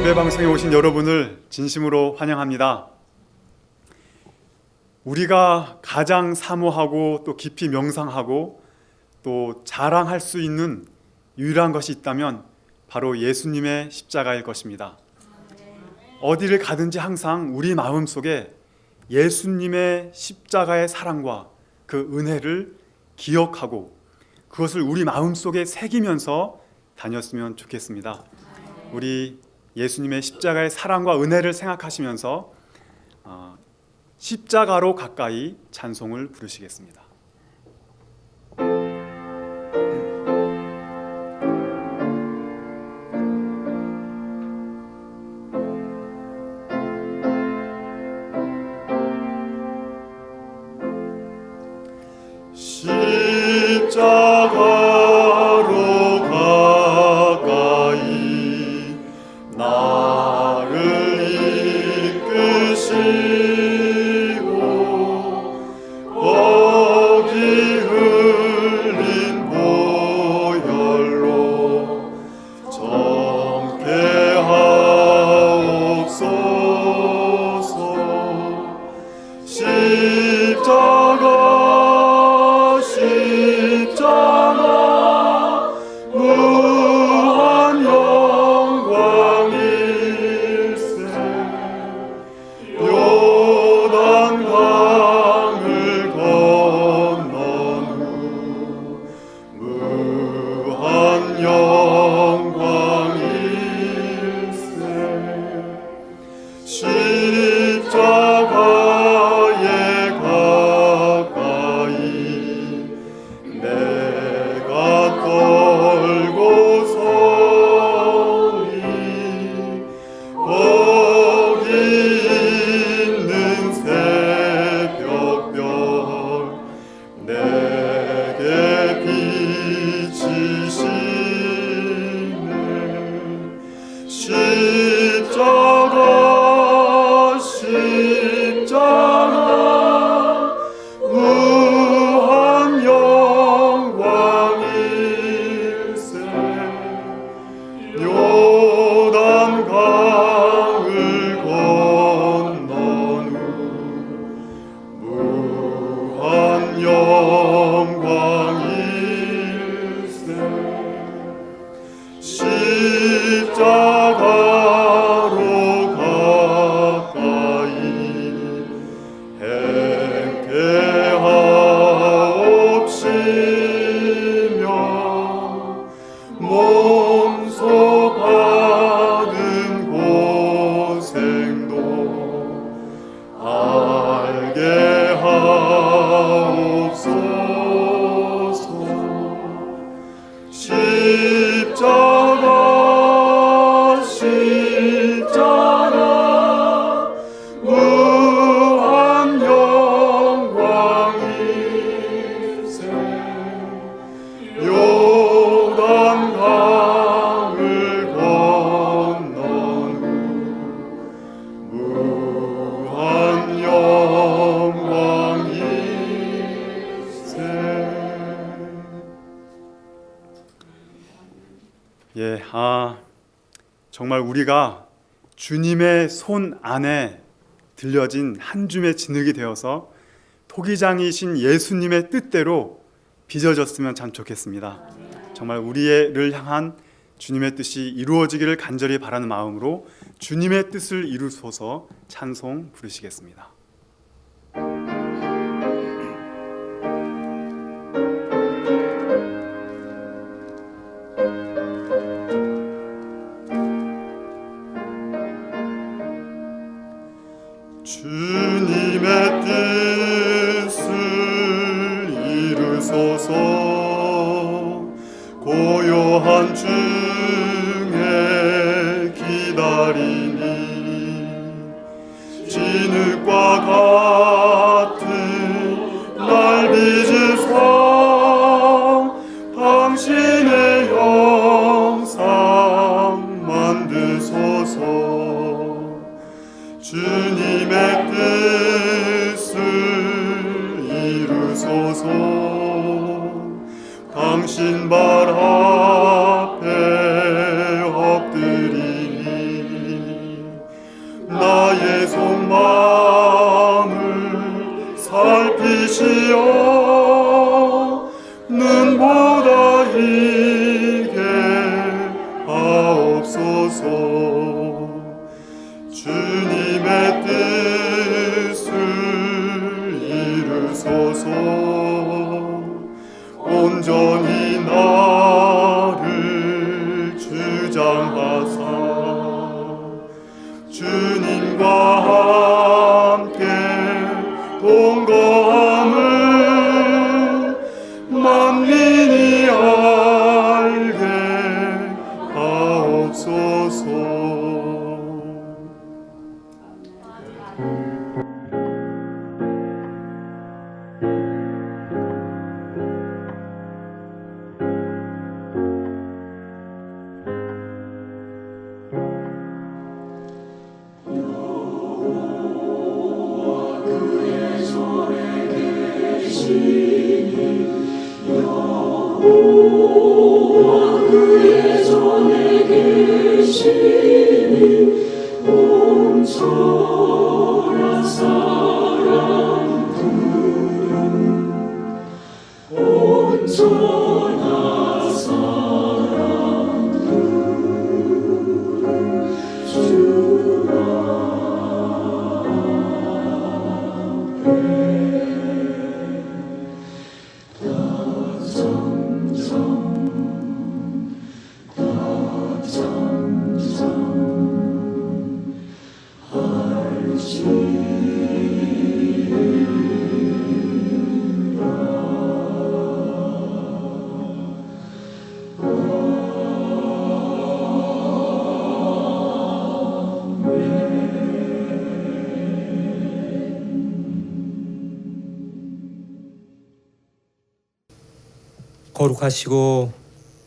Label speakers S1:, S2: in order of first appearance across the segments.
S1: 예배방송에 오신 여러분을 진심으로 환영합니다. 우리가 가장 사모하고 또 깊이 명상하고 또 자랑할 수 있는 유일한 것이 있다면 바로 예수님의 십자가일 것입니다. 어디를 가든지 항상 우리 마음속에 예수님의 십자가의 사랑과 그 은혜를 기억하고 그것을 우리 마음속에 새기면서 다녔으면 좋겠습니다. 우리 예수님의 십자가의 사랑과 은혜를 생각하시면서 십자가로 가까이 찬송을 부르시겠습니다.
S2: 십자가로 가까이 나를 이끄시고 거기 흘린 보혈로 정케 하옵소서. 십자가 무한 영광일세. 요단 강을 건넌 후 무한 영광일세. 십자가에 가까이 내가 떨고 서리. 거기 있는 새벽별 내게 비치시네. 십자가 십자가 무한 영광일세. 요단 강을 건넌 후 무한 영광일세. 십자가로 가까이 행케 하옵시며 몸소 받은 고생도 알게 하옵소서. 십자가 십자가 무한 영광일세. 요단 강을 건넌 후 무한 영광일세.
S1: 정말 우리가 주님의 손 안에 들려진 한 줌의 진흙이 되어서 토기장이신 예수님의 뜻대로 빚어졌으면 참 좋겠습니다. 정말 우리를 향한 주님의 뜻이 이루어지기를 간절히 바라는 마음으로 주님의 뜻을 이루소서 찬송 부르시겠습니다.
S2: 주님의 뜻을 이루소서. 고요한 중에 기다리니 진흙과 같은 날 빚으사 당신의 형상 만드소서. 주님의 뜻을 이루소서. 당신 발 앞에 엎드리니 연장하사 주님과 함께 동거함을 만민이 알게 하옵소서.
S3: 그의 전에 계시니 온전한 사랑들 온전한 사랑들 주
S4: 거룩하시고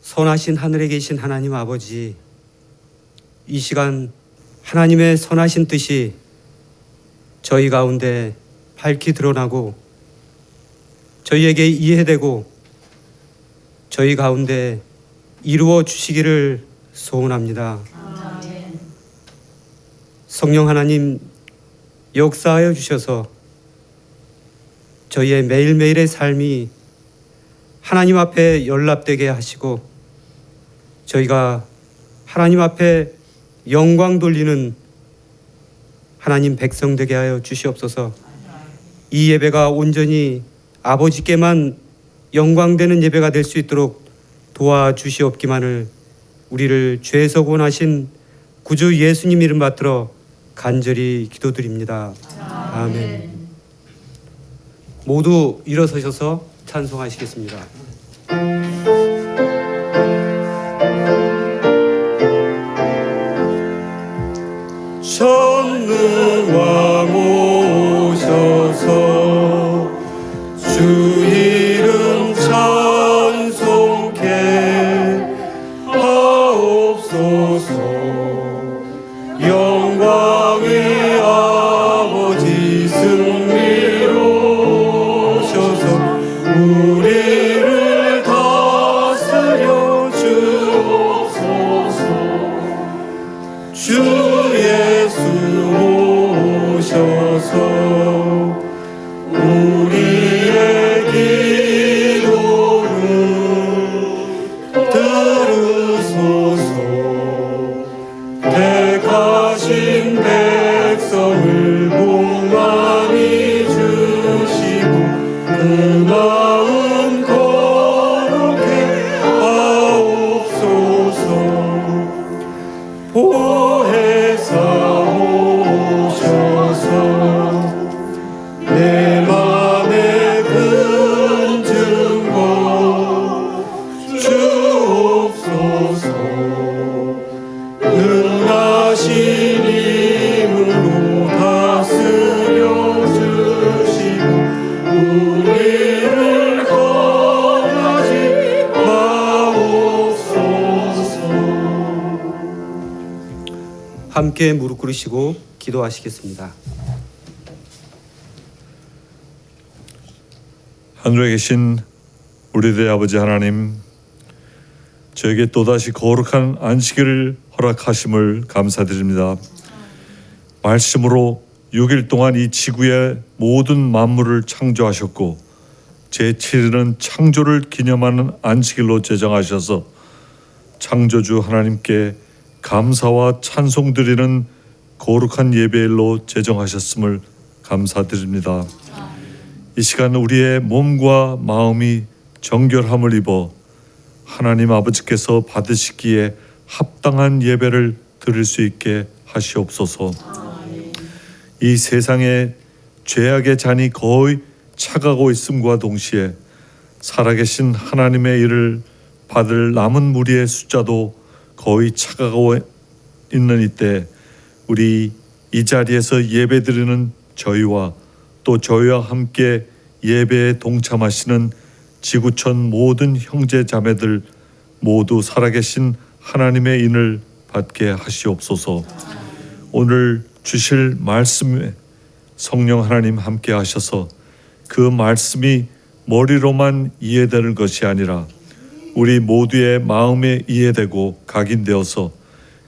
S4: 선하신 하늘에 계신 하나님 아버지, 이 시간 하나님의 선하신 뜻이 저희 가운데 밝히 드러나고 저희에게 이해되고 저희 가운데 이루어 주시기를 소원합니다. 성령 하나님 역사하여 주셔서 저희의 매일매일의 삶이 하나님 앞에 연락되게 하시고 저희가 하나님 앞에 영광 돌리는 하나님 백성 되게 하여 주시옵소서. 이 예배가 온전히 아버지께만 영광되는 예배가 될 수 있도록 도와주시옵기만을 우리를 죄에서 구원하신 구주 예수님 이름 받들어 간절히 기도드립니다. 아멘. 모두 일어서셔서 찬송하시겠습니다.
S2: 전능왕 오셔서 주 이름 찬송케 하옵소서. 영광의 아버지 승리로셔서 우리를 다스려 주옵소서. 주 예수 오셔서 우리의 기도를 들으소서. 택하신 백성을 복 많이 주시고 그 마음 거룩해 하옵소서. 보혜사 오셔서 내 맘에 큰 증거 주옵소서. 능하신 힘으로 다스려 주시고 우리를 떠나지 마옵소서.
S4: 함께 무릎 꿇으시고 기도하시겠습니다.
S5: 하늘에 계신 우리 대 아버지 하나님, 저에게 또다시 거룩한 안식일을 허락하심을 감사드립니다. 말씀으로 6일 동안 이 지구의 모든 만물을 창조하셨고 제7일은 창조를 기념하는 안식일로 제정하셔서 창조주 하나님께 감사와 찬송 드리는 거룩한 예배일로 제정하셨음을 감사드립니다. 이 시간 우리의 몸과 마음이 정결함을 입어 하나님 아버지께서 받으시기에 합당한 예배를 드릴 수 있게 하시옵소서. 이 세상에 죄악의 잔이 거의 차가고 있음과 동시에 살아계신 하나님의 일을 받을 남은 무리의 숫자도 거의 차가고 있는 이때 우리 이 자리에서 예배드리는 저희와 또 저희와 함께 예배에 동참하시는 지구촌 모든 형제 자매들 모두 살아계신 하나님의 인을 받게 하시옵소서. 오늘 주실 말씀에 성령 하나님 함께 하셔서 그 말씀이 머리로만 이해되는 것이 아니라 우리 모두의 마음에 이해되고 각인되어서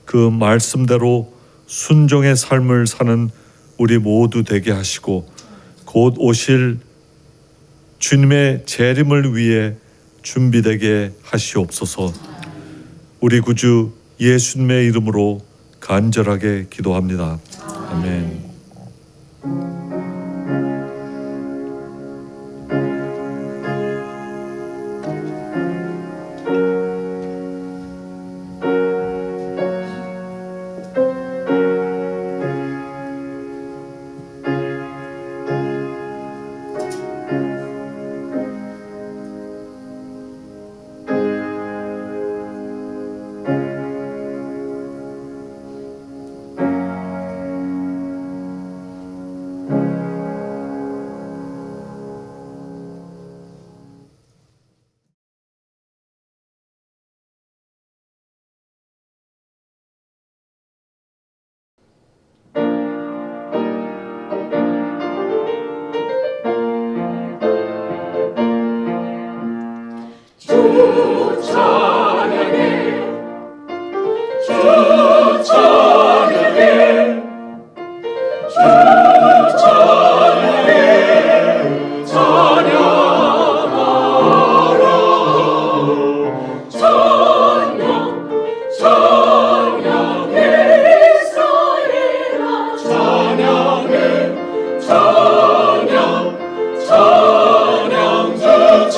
S5: 그 말씀대로 순종의 삶을 사는 우리 모두 되게 하시고 곧 오실 주님의 재림을 위해 준비되게 하시옵소서. 우리 구주 예수님의 이름으로 간절하게 기도합니다. 아멘.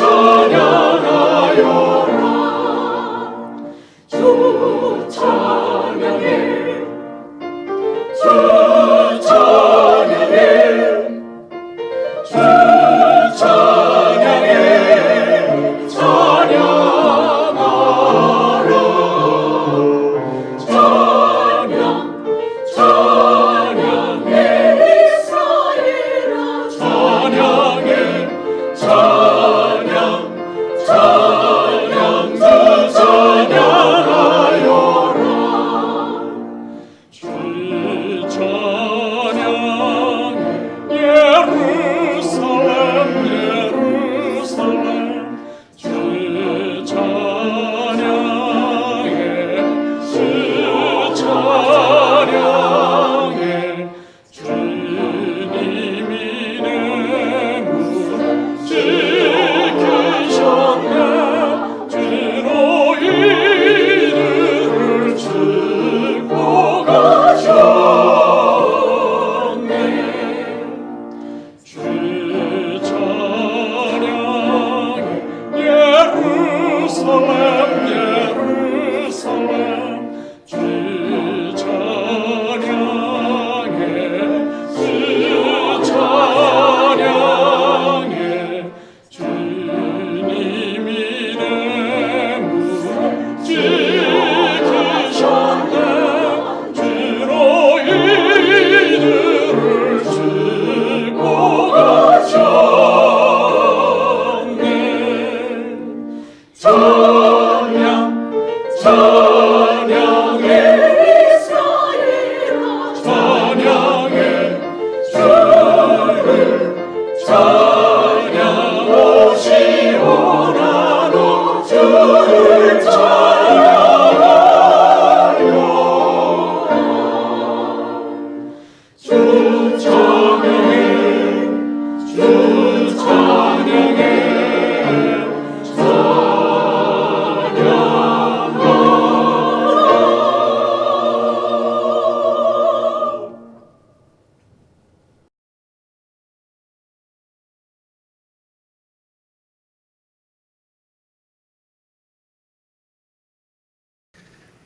S3: 찬양하여라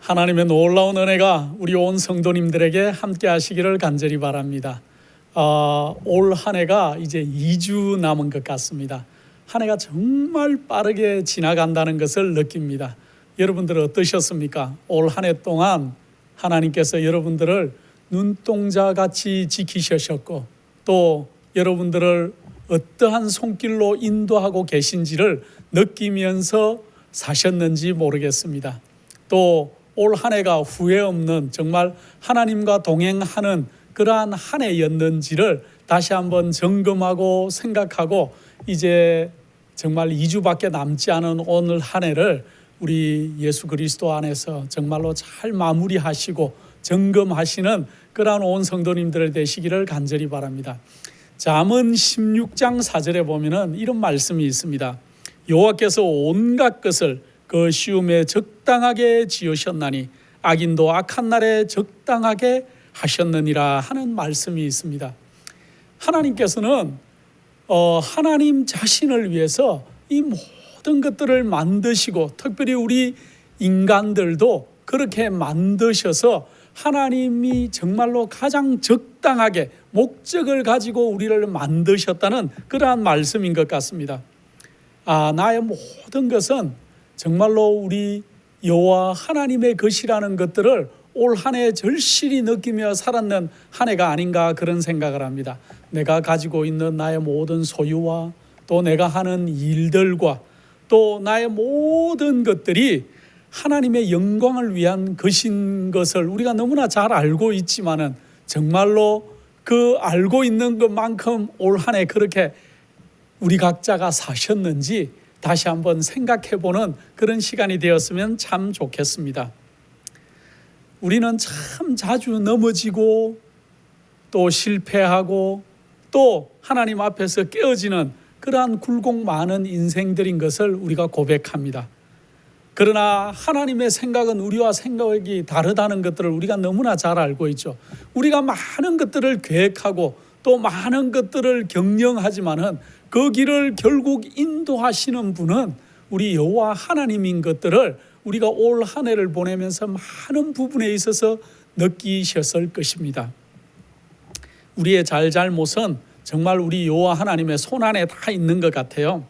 S6: 하나님의 놀라운 은혜가 우리 온 성도님들에게 함께 하시기를 간절히 바랍니다. 올 한 해가 이제 2주 남은 것 같습니다. 한 해가 정말 빠르게 지나간다는 것을 느낍니다. 여러분들 어떠셨습니까? 올 한 해 동안 하나님께서 여러분들을 눈동자같이 지키셨고 또 여러분들을 어떠한 손길로 인도하고 계신지를 느끼면서 사셨는지 모르겠습니다. 또 올 한 해가 후회 없는 정말 하나님과 동행하는 그러한 한 해였는지를 다시 한번 점검하고 생각하고 이제 정말 2주밖에 남지 않은 오늘 한 해를 우리 예수 그리스도 안에서 정말로 잘 마무리하시고 점검하시는 그러한 온 성도님들 되시기를 간절히 바랍니다. 잠언 16장 4절에 보면은 이런 말씀이 있습니다. 여호와께서 온갖 것을 그 시움에 적당하게 지으셨나니 악인도 악한 날에 적당하게 하셨느니라 하는 말씀이 있습니다. 하나님께서는 하나님 자신을 위해서 이 모든 것들을 만드시고 특별히 우리 인간들도 그렇게 만드셔서 하나님이 정말로 가장 적당하게 목적을 가지고 우리를 만드셨다는 그러한 말씀인 것 같습니다. 나의 모든 것은 정말로 우리 여호와 하나님의 것이라는 것들을 올 한 해 절실히 느끼며 살았는 한 해가 아닌가 그런 생각을 합니다. 내가 가지고 있는 나의 모든 소유와 또 내가 하는 일들과 또 나의 모든 것들이 하나님의 영광을 위한 것인 것을 우리가 너무나 잘 알고 있지만은 정말로 그 알고 있는 것만큼 올 한 해 그렇게 우리 각자가 사셨는지 다시 한번 생각해보는 그런 시간이 되었으면 참 좋겠습니다. 우리는 참 자주 넘어지고 또 실패하고 또 하나님 앞에서 깨어지는 그러한 굴곡 많은 인생들인 것을 우리가 고백합니다. 그러나 하나님의 생각은 우리와 생각이 다르다는 것들을 우리가 너무나 잘 알고 있죠. 우리가 많은 것들을 계획하고 또 많은 것들을 경영하지만은 그 길을 결국 인도하시는 분은 우리 여호와 하나님인 것들을 우리가 올 한 해를 보내면서 많은 부분에 있어서 느끼셨을 것입니다. 우리의 잘잘못은 정말 우리 여호와 하나님의 손 안에 다 있는 것 같아요.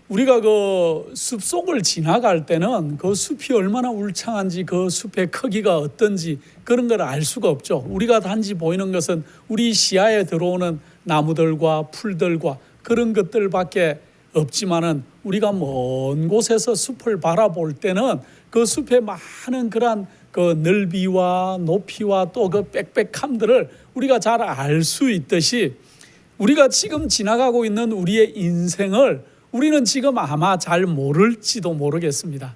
S6: 우리가 그 숲속을 지나갈 때는 그 숲이 얼마나 울창한지 그 숲의 크기가 어떤지 그런 걸 알 수가 없죠. 우리가 단지 보이는 것은 우리 시야에 들어오는 나무들과 풀들과 그런 것들밖에 없지만은 우리가 먼 곳에서 숲을 바라볼 때는 그 숲의 많은 그러한 그 넓이와 높이와 또 그 빽빽함들을 우리가 잘 알 수 있듯이 우리가 지금 지나가고 있는 우리의 인생을 우리는 지금 아마 잘 모를지도 모르겠습니다.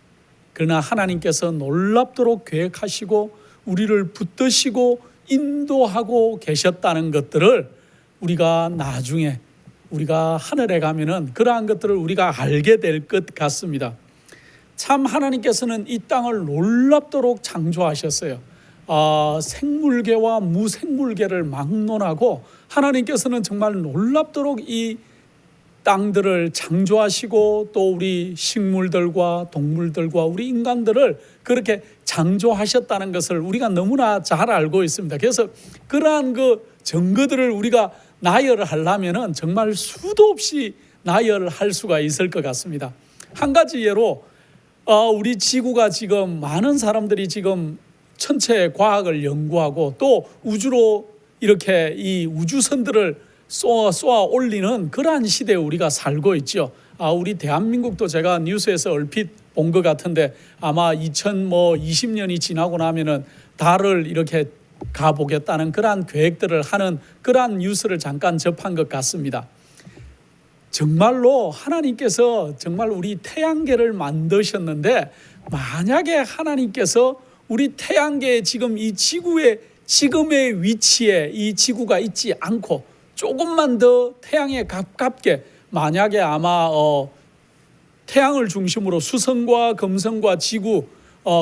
S6: 그러나 하나님께서 놀랍도록 계획하시고 우리를 붙드시고 인도하고 계셨다는 것들을 우리가 나중에 우리가 하늘에 가면은 그러한 것들을 우리가 알게 될 것 같습니다. 참 하나님께서는 이 땅을 놀랍도록 창조하셨어요. 생물계와 무생물계를 막론하고 하나님께서는 정말 놀랍도록 이 땅들을 창조하시고 또 우리 식물들과 동물들과 우리 인간들을 그렇게 창조하셨다는 것을 우리가 너무나 잘 알고 있습니다. 그래서 그러한 그 증거들을 우리가 나열하려면은 정말 수도 없이 나열할 수가 있을 것 같습니다. 한 가지 예로 우리 지구가 지금 많은 사람들이 지금 천체 과학을 연구하고 또 우주로 이렇게 이 우주선들을 쏘아 올리는 그러한 시대에 우리가 살고 있죠. 우리 대한민국도 제가 뉴스에서 얼핏 본 것 같은데 아마 2020년이 지나고 나면은 달을 이렇게 가보겠다는 그러한 계획들을 하는 그러한 뉴스를 잠깐 접한 것 같습니다. 정말로 하나님께서 정말 우리 태양계를 만드셨는데 만약에 하나님께서 우리 태양계에 지금 이 지구의 지금의 위치에 이 지구가 있지 않고 조금만 더 태양에 가깝게 만약에 아마 태양을 중심으로 수성과 금성과 지구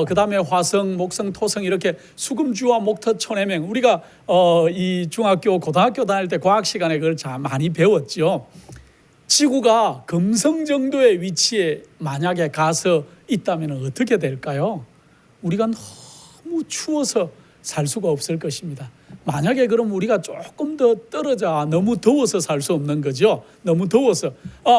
S6: 그 다음에 화성, 목성, 토성 이렇게 수금주와 목토, 천해명 우리가 이 중학교, 고등학교 다닐 때 과학 시간에 그걸 참 많이 배웠죠. 지구가 금성 정도의 위치에 만약에 가서 있다면 어떻게 될까요? 우리가 너무 추워서 살 수가 없을 것입니다. 만약에 그럼 우리가 조금 더 떨어져, 너무 더워서 살 수 없는 거죠. 너무 더워서.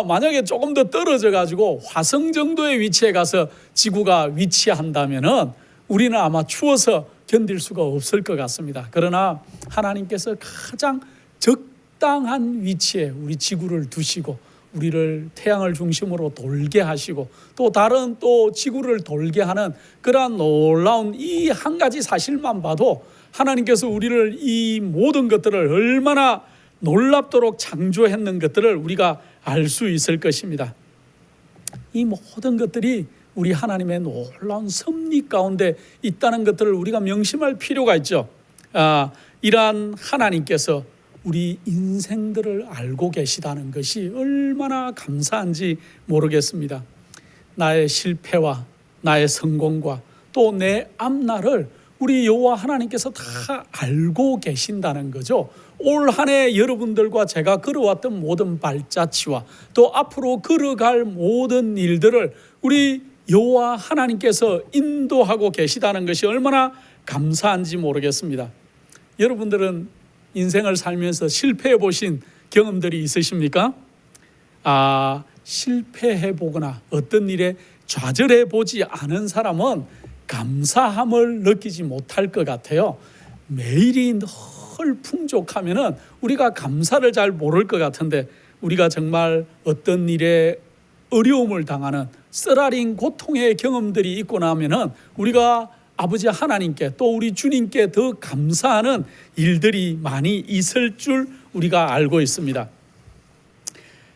S6: 만약에 조금 더 떨어져 가지고 화성 정도의 위치에 가서 지구가 위치한다면은 우리는 아마 추워서 견딜 수가 없을 것 같습니다. 그러나 하나님께서 가장 적당한 위치에 우리 지구를 두시고 우리를 태양을 중심으로 돌게 하시고 또 다른 또 지구를 돌게 하는 그러한 놀라운 이 한 가지 사실만 봐도 하나님께서 우리를 이 모든 것들을 얼마나 놀랍도록 창조했는 것들을 우리가 알 수 있을 것입니다. 이 모든 것들이 우리 하나님의 놀라운 섭리 가운데 있다는 것들을 우리가 명심할 필요가 있죠. 이러한 하나님께서 우리 인생들을 알고 계시다는 것이 얼마나 감사한지 모르겠습니다. 나의 실패와 나의 성공과 또 내 앞날을 우리 여호와 하나님께서 다 알고 계신다는 거죠. 올 한 해 여러분들과 제가 걸어왔던 모든 발자취와 또 앞으로 걸어갈 모든 일들을 우리 여호와 하나님께서 인도하고 계시다는 것이 얼마나 감사한지 모르겠습니다. 여러분들은 인생을 살면서 실패해 보신 경험들이 있으십니까? 실패해 보거나 어떤 일에 좌절해 보지 않은 사람은 감사함을 느끼지 못할 것 같아요. 매일이 늘 풍족하면은 우리가 감사를 잘 모를 것 같은데 우리가 정말 어떤 일에 어려움을 당하는 쓰라린 고통의 경험들이 있고 나면은 우리가 아버지 하나님께 또 우리 주님께 더 감사하는 일들이 많이 있을 줄 우리가 알고 있습니다.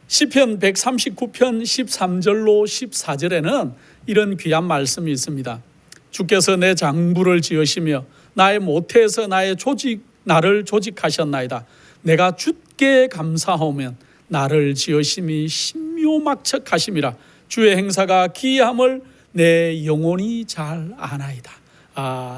S6: 시편 139편 13절로 14절에는 이런 귀한 말씀이 있습니다. 주께서 내 장부를 지으시며 나의 모태에서 나를 조직하셨나이다. 내가 주께 감사하오면 나를 지으심이 신묘막측하심이라. 주의 행사가 기이함을 내 영혼이 잘 아나이다.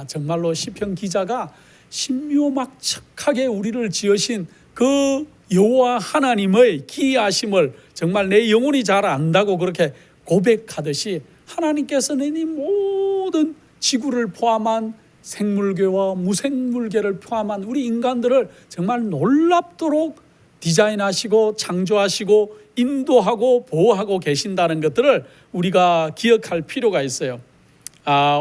S6: 정말로 시편 기자가 신묘막측하게 우리를 지으신 그 여호와 하나님의 기이하심을 정말 내 영혼이 잘 안다고 그렇게 고백하듯이 하나님께서는 이 모든 지구를 포함한 생물계와 무생물계를 포함한 우리 인간들을 정말 놀랍도록 디자인하시고 창조하시고 인도하고 보호하고 계신다는 것들을 우리가 기억할 필요가 있어요.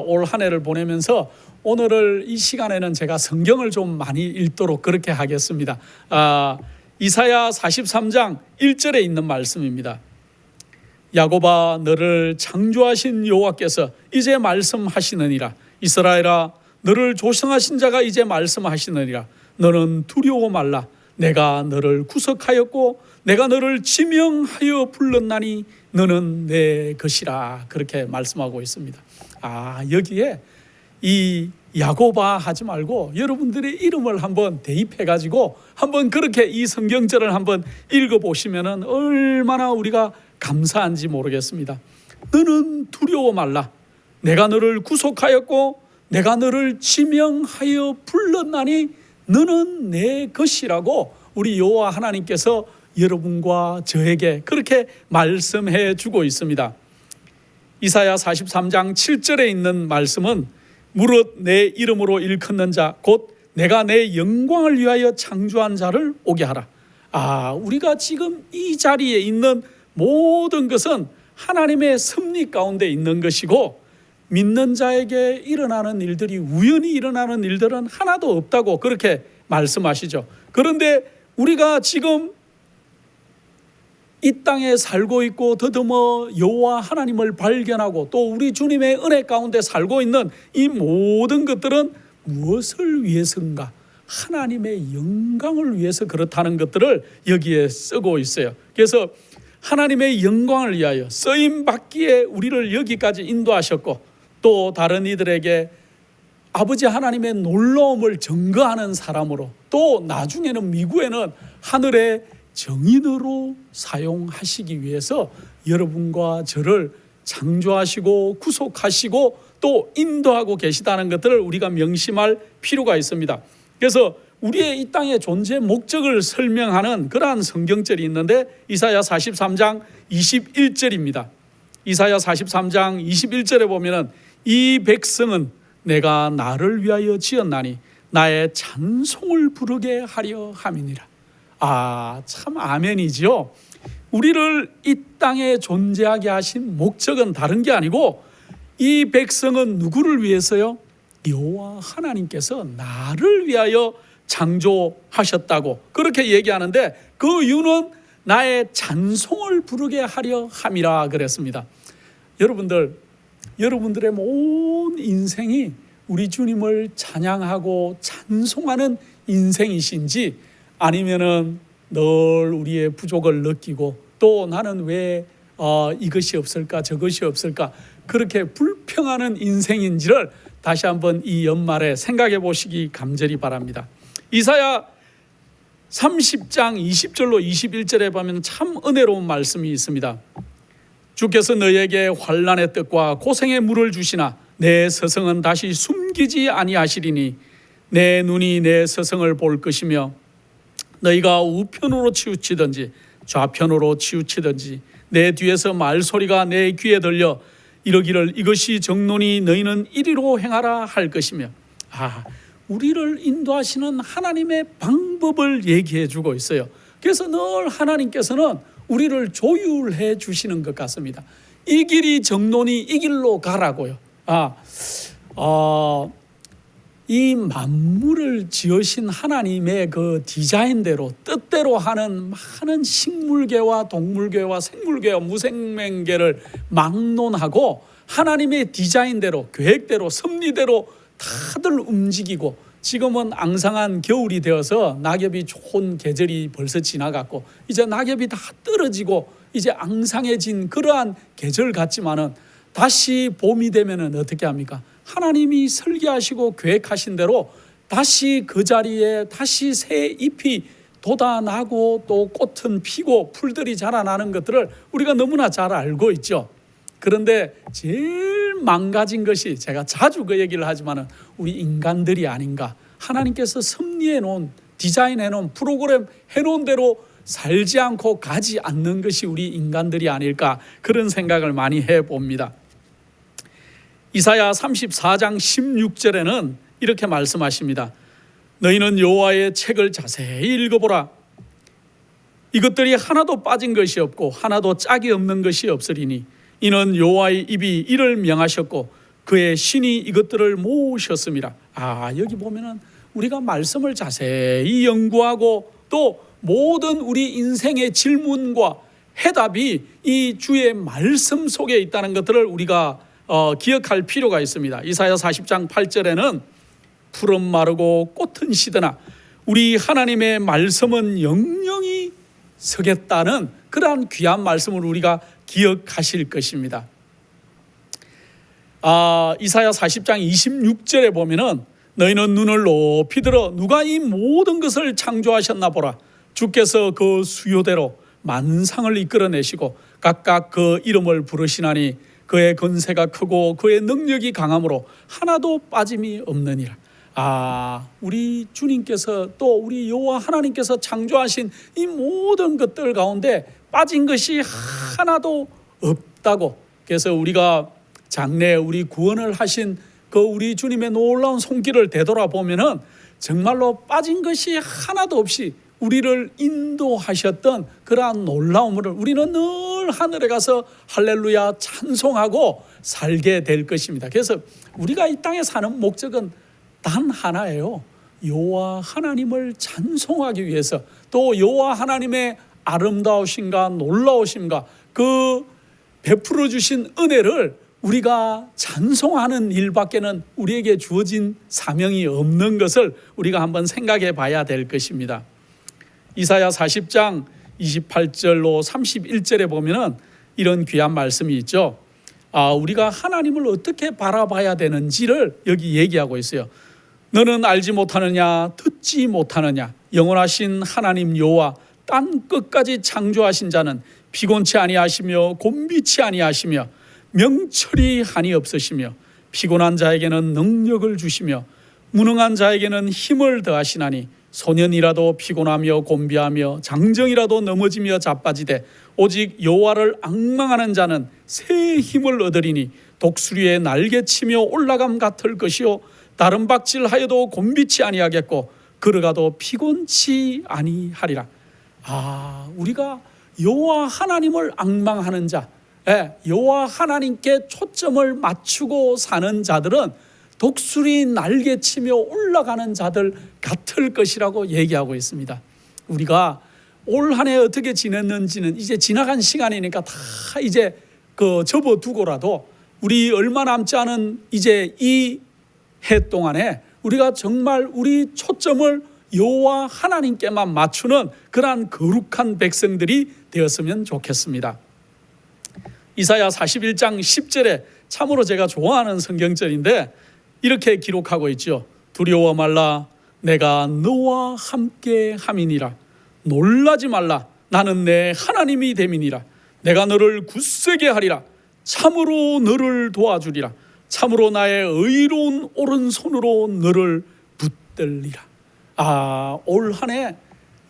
S6: 올 한 해를 보내면서 오늘을 이 시간에는 제가 성경을 좀 많이 읽도록 그렇게 하겠습니다. 이사야 43장 1절에 있는 말씀입니다. 야곱아 너를 창조하신 여호와께서 이제 말씀하시느니라. 이스라엘아 너를 조성하신 자가 이제 말씀하시느니라. 너는 두려워 말라. 내가 너를 구속하였고 내가 너를 지명하여 불렀나니 너는 내 것이라. 그렇게 말씀하고 있습니다. 여기에 이 야곱아 하지 말고 여러분들의 이름을 한번 대입해 가지고 한번 그렇게 이 성경절을 한번 읽어보시면 얼마나 우리가 감사한지 모르겠습니다. 너는 두려워 말라. 내가 너를 구속하였고 내가 너를 지명하여 불렀나니 너는 내 것이라고 우리 여호와 하나님께서 여러분과 저에게 그렇게 말씀해 주고 있습니다. 이사야 43장 7절에 있는 말씀은 무릇 내 이름으로 일컫는 자 곧 내가 내 영광을 위하여 창조한 자를 오게 하라. 우리가 지금 이 자리에 있는 모든 것은 하나님의 섭리 가운데 있는 것이고 믿는 자에게 일어나는 일들이 우연히 일어나는 일들은 하나도 없다고 그렇게 말씀하시죠. 그런데 우리가 지금 이 땅에 살고 있고 더듬어 여호와 하나님을 발견하고 또 우리 주님의 은혜 가운데 살고 있는 이 모든 것들은 무엇을 위해서인가? 하나님의 영광을 위해서 그렇다는 것들을 여기에 쓰고 있어요. 그래서 하나님의 영광을 위하여 쓰임 받기에 우리를 여기까지 인도하셨고 또 다른 이들에게 아버지 하나님의 놀라움을 증거하는 사람으로 또 나중에는 미국에는 하늘의 정인으로 사용하시기 위해서 여러분과 저를 창조하시고 구속하시고 또 인도하고 계시다는 것들을 우리가 명심할 필요가 있습니다. 그래서 우리의 이 땅의 존재 목적을 설명하는 그러한 성경절이 있는데 이사야 43장 21절입니다. 이사야 43장 21절에 보면은 이 백성은 내가 나를 위하여 지었나니 나의 찬송을 부르게 하려 함이니라. 참 아멘이지요. 우리를 이 땅에 존재하게 하신 목적은 다른 게 아니고 이 백성은 누구를 위해서요? 여호와 하나님께서 나를 위하여 창조하셨다고 그렇게 얘기하는데 그 이유는 나의 찬송을 부르게 하려 함이라 그랬습니다. 여러분들의 온 인생이 우리 주님을 찬양하고 찬송하는 인생이신지 아니면은 늘 우리의 부족을 느끼고 또 나는 왜 이것이 없을까 저것이 없을까 그렇게 불평하는 인생인지를 다시 한번 이 연말에 생각해 보시기 간절히 바랍니다. 이사야 30장 20절로 21절에 보면 참 은혜로운 말씀이 있습니다. 주께서 너에게 환난의 뜻과 고생의 물을 주시나 내 서성은 다시 숨기지 아니하시리니 내 눈이 내 서성을 볼 것이며 너희가 우편으로 치우치든지 좌편으로 치우치든지 내 뒤에서 말소리가 내 귀에 들려 이러기를 이것이 정론이 너희는 이리로 행하라 할 것이며 우리를 인도하시는 하나님의 방법을 얘기해 주고 있어요. 그래서 늘 하나님께서는 우리를 조율해 주시는 것 같습니다. 이 길이 정론이 이 길로 가라고요. 이 만물을 지으신 하나님의 그 디자인대로 뜻대로 하는 많은 식물계와 동물계와 생물계와 무생명계를 막론하고 하나님의 디자인대로 계획대로 섭리대로 다들 움직이고 지금은 앙상한 겨울이 되어서 낙엽이 좋은 계절이 벌써 지나갔고 이제 낙엽이 다 떨어지고 이제 앙상해진 그러한 계절 같지만은 다시 봄이 되면은 어떻게 합니까? 하나님이 설계하시고 계획하신 대로 다시 그 자리에 다시 새 잎이 돋아나고 또 꽃은 피고 풀들이 자라나는 것들을 우리가 너무나 잘 알고 있죠. 그런데 제일 망가진 것이 제가 자주 그 얘기를 하지만은 우리 인간들이 아닌가. 하나님께서 섭리해 놓은 디자인해 놓은 프로그램 해 놓은 대로 살지 않고 가지 않는 것이 우리 인간들이 아닐까 그런 생각을 많이 해봅니다. 이사야 34장 16절에는 이렇게 말씀하십니다. 너희는 여호와의 책을 자세히 읽어보라. 이것들이 하나도 빠진 것이 없고 하나도 짝이 없는 것이 없으리니 이는 여호와의 입이 이를 명하셨고 그의 신이 이것들을 모으셨음이라. 여기 보면은 우리가 말씀을 자세히 연구하고 또 모든 우리 인생의 질문과 해답이 이 주의 말씀 속에 있다는 것들을 우리가 기억할 필요가 있습니다. 이사야 40장 8절에는 풀은 마르고 꽃은 시드나 우리 하나님의 말씀은 영영히 서겠다는 그러한 귀한 말씀을 우리가 기억하실 것입니다. 이사야 40장 26절에 보면은 너희는 눈을 높이 들어 누가 이 모든 것을 창조하셨나 보라. 주께서 그 수요대로 만상을 이끌어내시고 각각 그 이름을 부르시나니 그의 건세가 크고 그의 능력이 강함으로 하나도 빠짐이 없느니라. 우리 주님께서 또 우리 여호와 하나님께서 창조하신 이 모든 것들 가운데 빠진 것이 하나도 없다고. 그래서 우리가 장래 우리 구원을 하신 그 우리 주님의 놀라운 손길을 되돌아보면은 정말로 빠진 것이 하나도 없이 우리를 인도하셨던 그러한 놀라움을 우리는 늘 하늘에 가서 할렐루야 찬송하고 살게 될 것입니다. 그래서 우리가 이 땅에 사는 목적은 단 하나예요. 여호와 하나님을 찬송하기 위해서 또 여호와 하나님의 아름다우신가 놀라우신가 그 베풀어 주신 은혜를 우리가 찬송하는 일밖에는 우리에게 주어진 사명이 없는 것을 우리가 한번 생각해 봐야 될 것입니다. 이사야 40장 28절로 31절에 보면은 이런 귀한 말씀이 있죠. 우리가 하나님을 어떻게 바라봐야 되는지를 여기 얘기하고 있어요. 너는 알지 못하느냐 듣지 못하느냐 영원하신 하나님 여호와 땅 끝까지 창조하신 자는 피곤치 아니하시며 곤비치 아니하시며 명철이 한이 없으시며 피곤한 자에게는 능력을 주시며 무능한 자에게는 힘을 더하시나니 소년이라도 피곤하며 곤비하며 장정이라도 넘어지며 자빠지되 오직 여호와를 앙망하는 자는 새 힘을 얻으리니 독수리의 날개치며 올라감 같을 것이요 다른 박질하여도 곤비치 아니하겠고 걸어가도 피곤치 아니하리라. 우리가 여호와 하나님을 앙망하는 자, 여호와 하나님께 초점을 맞추고 사는 자들은 독수리 날개치며 올라가는 자들 같을 것이라고 얘기하고 있습니다. 우리가 올 한 해 어떻게 지냈는지는 이제 지나간 시간이니까 다 이제 접어두고라도 우리 얼마 남지 않은 이제 이 해 동안에 우리가 정말 우리 초점을 여호와 하나님께만 맞추는 그러한 거룩한 백성들이 되었으면 좋겠습니다. 이사야 41장 10절에 참으로 제가 좋아하는 성경절인데 이렇게 기록하고 있죠. 두려워 말라 내가 너와 함께 함이니라. 놀라지 말라 나는 내 하나님이 됨이니라. 내가 너를 굳세게 하리라. 참으로 너를 도와주리라. 참으로 나의 의로운 오른손으로 너를 붙들리라. 올 한 해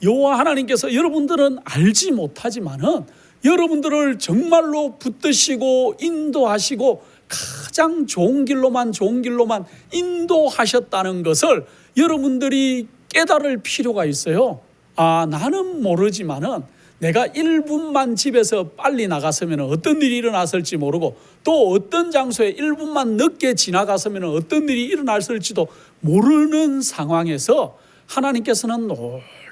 S6: 여호와 하나님께서 여러분들은 알지 못하지만은 여러분들을 정말로 붙드시고 인도하시고 가장 좋은 길로만 인도하셨다는 것을 여러분들이 깨달을 필요가 있어요. 나는 모르지만은 내가 1분만 집에서 빨리 나갔으면 어떤 일이 일어났을지 모르고 또 어떤 장소에 1분만 늦게 지나갔으면 어떤 일이 일어났을지도 모르는 상황에서 하나님께서는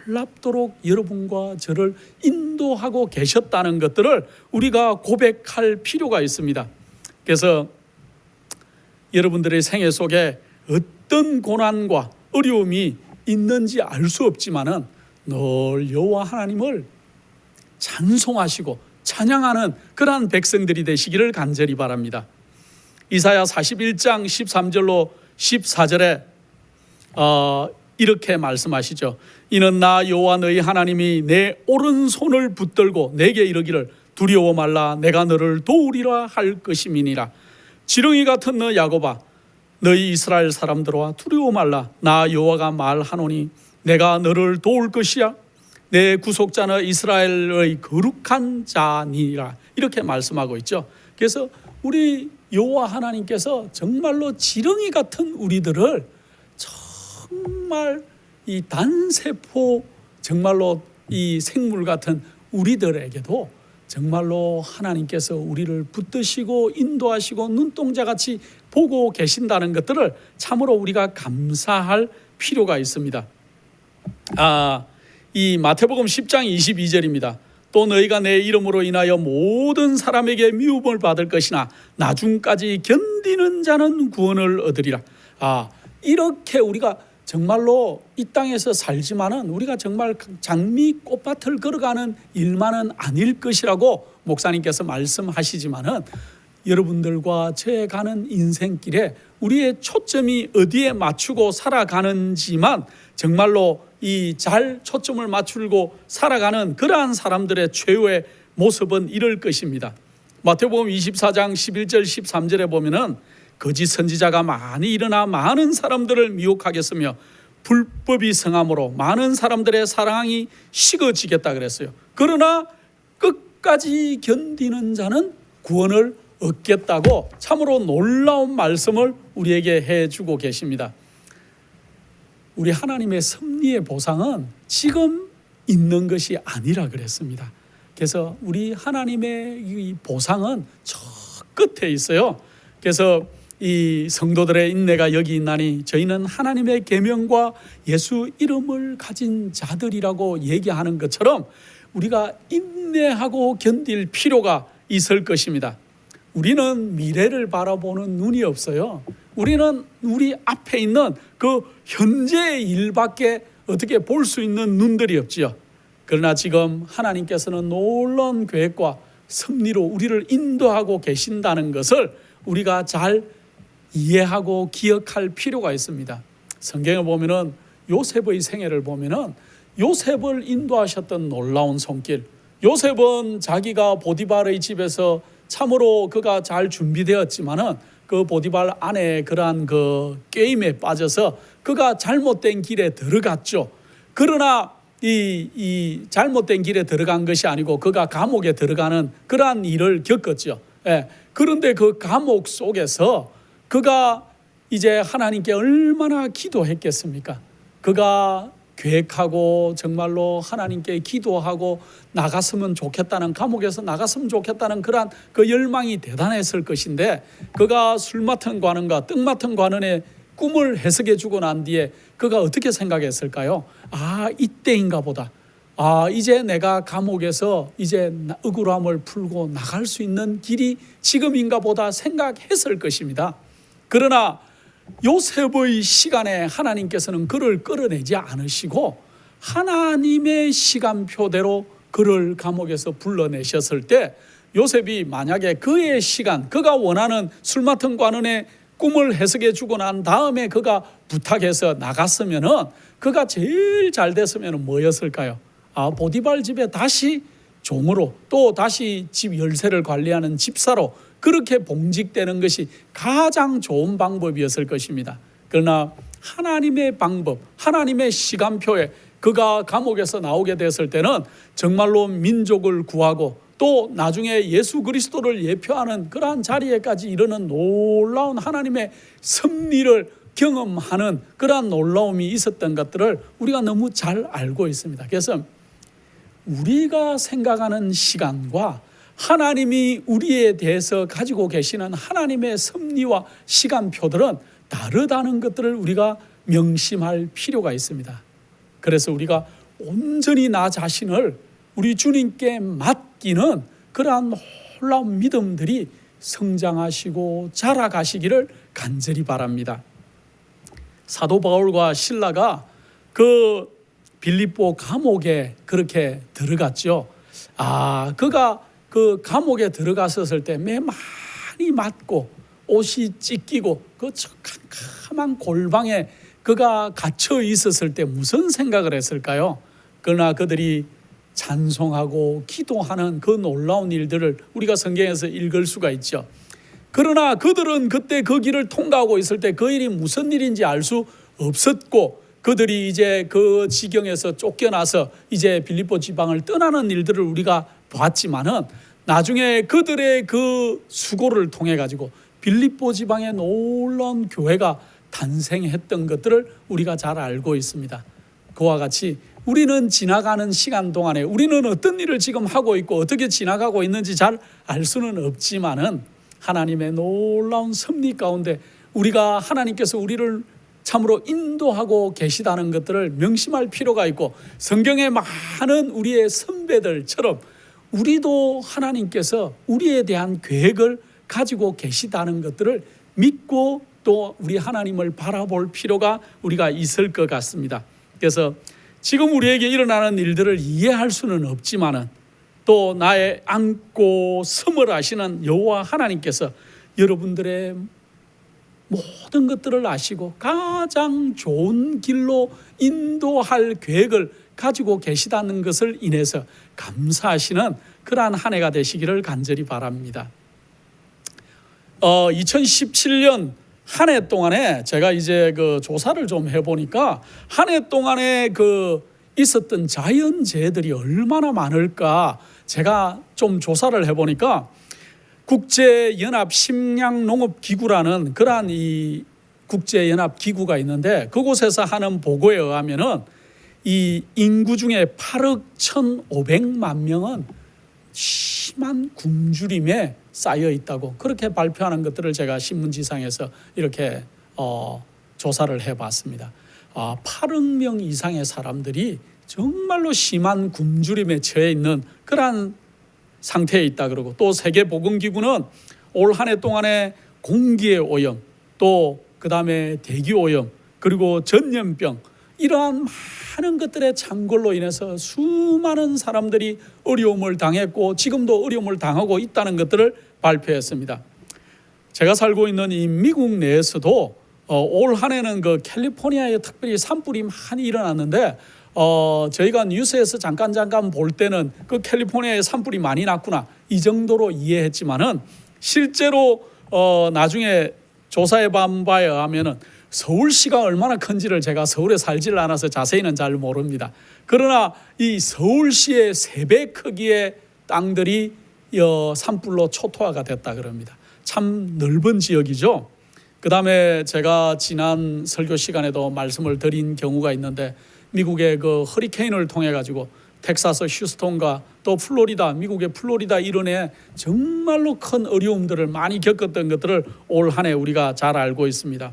S6: 놀랍도록 여러분과 저를 인도하고 계셨다는 것들을 우리가 고백할 필요가 있습니다. 그래서 여러분들의 생애 속에 어떤 고난과 어려움이 있는지 알 수 없지만은 늘 여호와 하나님을 찬송하시고 찬양하는 그러한 백성들이 되시기를 간절히 바랍니다. 이사야 41장 13절로 14절에 이렇게 말씀하시죠. 이는 나 여호와 너희 하나님이 내 오른손을 붙들고 내게 이르기를 두려워 말라 내가 너를 도우리라 할 것임이니라. 지렁이 같은 너 야곱아 너희 이스라엘 사람들아 두려워 말라 나 여호와가 말하노니 내가 너를 도울 것이야. 내 구속자는 이스라엘의 거룩한 자니라. 이렇게 말씀하고 있죠. 그래서 우리 여호와 하나님께서 정말로 지렁이 같은 우리들을 정말 이 단세포 정말로 이 생물 같은 우리들에게도 정말로 하나님께서 우리를 붙드시고 인도하시고 눈동자같이 보고 계신다는 것들을 참으로 우리가 감사할 필요가 있습니다. 이 마태복음 10장 22절입니다. 또 너희가 내 이름으로 인하여 모든 사람에게 미움을 받을 것이나 나중까지 견디는 자는 구원을 얻으리라. 이렇게 우리가 정말로 이 땅에서 살지만은 우리가 정말 장미 꽃밭을 걸어가는 일만은 아닐 것이라고 목사님께서 말씀하시지만은 여러분들과 제 가는 인생길에 우리의 초점이 어디에 맞추고 살아가는지만 정말로 이 잘 초점을 맞추고 살아가는 그러한 사람들의 최후의 모습은 이럴 것입니다. 마태복음 24장 11절 13절에 보면은 거짓 선지자가 많이 일어나 많은 사람들을 미혹하겠으며 불법이 성함으로 많은 사람들의 사랑이 식어지겠다 그랬어요. 그러나 끝까지 견디는 자는 구원을 얻겠다고 참으로 놀라운 말씀을 우리에게 해주고 계십니다. 우리 하나님의 섭리의 보상은 지금 있는 것이 아니라 그랬습니다. 그래서 우리 하나님의 이 보상은 저 끝에 있어요. 그래서 이 성도들의 인내가 여기 있나니 저희는 하나님의 계명과 예수 이름을 가진 자들이라고 얘기하는 것처럼 우리가 인내하고 견딜 필요가 있을 것입니다. 우리는 미래를 바라보는 눈이 없어요. 우리는 우리 앞에 있는 그 현재의 일밖에 어떻게 볼 수 있는 눈들이 없지요. 그러나 지금 하나님께서는 놀라운 계획과 섭리로 우리를 인도하고 계신다는 것을 우리가 잘 이해하고 기억할 필요가 있습니다. 성경을 보면은 요셉의 생애를 보면은 요셉을 인도하셨던 놀라운 손길. 요셉은 자기가 보디발의 집에서 참으로 그가 잘 준비되었지만은 그 보디발 아내의 그러한 그 게임에 빠져서 그가 잘못된 길에 들어갔죠. 그러나 이 잘못된 길에 들어간 것이 아니고 그가 감옥에 들어가는 그러한 일을 겪었죠. 그런데 그 감옥 속에서 그가 이제 하나님께 얼마나 기도했겠습니까? 그가 계획하고 정말로 하나님께 기도하고 나갔으면 좋겠다는, 감옥에서 나갔으면 좋겠다는 그러한 그 열망이 대단했을 것인데, 그가 술 맡은 관원과 떡 맡은 관원의 꿈을 해석해 주고 난 뒤에 그가 어떻게 생각했을까요? 아, 이때인가 보다. 아, 이제 내가 감옥에서 이제 억울함을 풀고 나갈 수 있는 길이 지금인가 보다 생각했을 것입니다. 그러나 요셉의 시간에 하나님께서는 그를 끌어내지 않으시고 하나님의 시간표대로 그를 감옥에서 불러내셨을 때, 요셉이 만약에 그의 시간, 그가 원하는 술 맡은 관원의 꿈을 해석해 주고 난 다음에 그가 부탁해서 나갔으면은, 그가 제일 잘 됐으면 뭐였을까요? 아, 보디발 집에 다시 종으로, 또 다시 집 열쇠를 관리하는 집사로 그렇게 봉직되는 것이 가장 좋은 방법이었을 것입니다. 그러나 하나님의 방법, 하나님의 시간표에 그가 감옥에서 나오게 됐을 때는 정말로 민족을 구하고 또 나중에 예수 그리스도를 예표하는 그러한 자리에까지 이르는 놀라운 하나님의 섭리를 경험하는 그러한 놀라움이 있었던 것들을 우리가 너무 잘 알고 있습니다. 그래서 우리가 생각하는 시간과 하나님이 우리에 대해서 가지고 계시는 하나님의 섭리와 시간표들은 다르다는 것들을 우리가 명심할 필요가 있습니다. 그래서 우리가 온전히 나 자신을 우리 주님께 맡기는 그러한 놀라운 믿음들이 성장하시고 자라가시기를 간절히 바랍니다. 사도 바울과 실라가 그 빌립보 감옥에 그렇게 들어갔죠. 아, 그가 그 감옥에 들어갔었을 때 매 많이 맞고 옷이 찢기고 그 캄캄한 골방에 그가 갇혀 있었을 때 무슨 생각을 했을까요? 그러나 그들이 찬송하고 기도하는 그 놀라운 일들을 우리가 성경에서 읽을 수가 있죠. 그러나 그들은 그때 그 길을 통과하고 있을 때 그 일이 무슨 일인지 알 수 없었고, 그들이 이제 그 지경에서 쫓겨나서 이제 빌립보 지방을 떠나는 일들을 우리가 봤지만은, 나중에 그들의 그 수고를 통해 가지고 빌립보 지방에 놀라운 교회가 탄생했던 것들을 우리가 잘 알고 있습니다. 그와 같이 우리는 지나가는 시간 동안에 우리는 어떤 일을 지금 하고 있고 어떻게 지나가고 있는지 잘 알 수는 없지만은, 하나님의 놀라운 섭리 가운데 우리가 하나님께서 우리를 참으로 인도하고 계시다는 것들을 명심할 필요가 있고, 성경에 많은 우리의 선배들처럼 우리도 하나님께서 우리에 대한 계획을 가지고 계시다는 것들을 믿고 또 우리 하나님을 바라볼 필요가 우리가 있을 것 같습니다. 그래서 지금 우리에게 일어나는 일들을 이해할 수는 없지만은, 또 나의 안고 섬을 하시는 여호와 하나님께서 여러분들의 모든 것들을 아시고 가장 좋은 길로 인도할 계획을 가지고 계시다는 것을 인해서 감사하시는 그러한 한 해가 되시기를 간절히 바랍니다. 2017년 한 해 동안에 제가 이제 그 조사를 좀 해보니까 한 해 동안에 그 있었던 자연재해들이 얼마나 많을까 제가 좀 조사를 해보니까, 국제연합 식량농업기구라는 그러한 이 국제연합 기구가 있는데, 그곳에서 하는 보고에 의하면은 이 인구 중에 8억 1,500만 명은 심한 굶주림에 쌓여 있다고 그렇게 발표하는 것들을 제가 신문지상에서 이렇게 조사를 해봤습니다. 8억 명 이상의 사람들이 정말로 심한 굶주림에 처해 있는 그러한 상태에 있다 그러고, 또 세계보건기구는 올 한 해 동안에 공기의 오염, 또 그다음에 대기 오염, 그리고 전염병, 이러한 많은 것들의 창궐로 인해서 수많은 사람들이 어려움을 당했고 지금도 어려움을 당하고 있다는 것들을 발표했습니다. 제가 살고 있는 이 미국 내에서도 올 한 해는 그 캘리포니아에 특별히 산불이 많이 일어났는데, 저희가 뉴스에서 잠깐 볼 때는 그 캘리포니아에 산불이 많이 났구나 이 정도로 이해했지만은, 실제로 나중에 조사해 본 바에 의하면은 서울시가 얼마나 큰지를 제가 서울에 살지를 않아서 자세히는 잘 모릅니다. 그러나 이 서울시의 3배 크기의 땅들이 산불로 초토화가 됐다 그럽니다. 참 넓은 지역이죠. 그 다음에 제가 지난 설교 시간에도 말씀을 드린 경우가 있는데 미국의 그 허리케인을 통해 가지고 텍사스 휴스턴과 또 플로리다, 미국의 플로리다 이런에 정말로 큰 어려움들을 많이 겪었던 것들을 올 한 해 우리가 잘 알고 있습니다.